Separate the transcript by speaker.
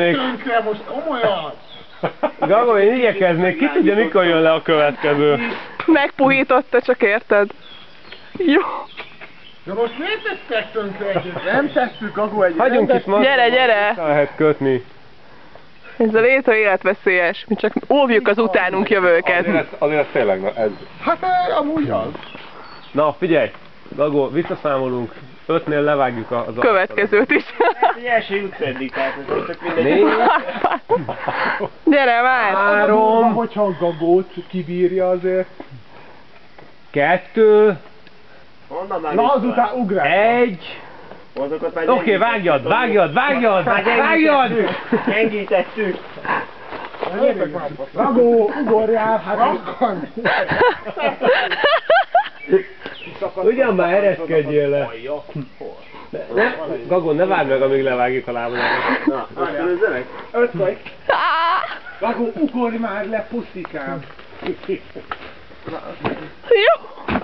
Speaker 1: igyekeznék.
Speaker 2: Most komolyan.
Speaker 1: Gago, én igyekeznék, ki tudja mikor jön le a következő.
Speaker 3: Megpuhította, csak érted? Jó.
Speaker 2: De most miért tettek tönkre együtt? Nem tesszük, Gago, egy
Speaker 1: Hagyjunk itt ma.
Speaker 3: Gyere, gyere!
Speaker 1: Vissza lehet kötni.
Speaker 3: Ez a létre életveszélyes. Mi csak óvjuk az utánunk jövőket.
Speaker 1: Azért ez tényleg, ez...
Speaker 2: Hát amúgy az.
Speaker 1: Na figyelj, Gago, visszaszámolunk. 5-nél levágjuk az
Speaker 3: Következőt is.
Speaker 4: első jutszeddig, tehát ez csak mindegy.
Speaker 1: 4,
Speaker 3: Gyere már!
Speaker 1: 3,
Speaker 2: Hogyha a Gagót kibírja azért.
Speaker 1: 2,
Speaker 4: Honnan már
Speaker 2: Na azután ugrál.
Speaker 1: 1.
Speaker 4: Azokat már
Speaker 1: Oké, vágjad!
Speaker 4: Gyengítettük.
Speaker 2: Gagó, ugorjál, hát rakkan.
Speaker 1: Ugyan már ereszkedjél le. Gago, ne várj meg, amíg levágjuk a lábadat.
Speaker 4: Na, most előzzenek?
Speaker 2: 5 vagy. Gagó, ugorj már le, puszikám.
Speaker 3: Jó!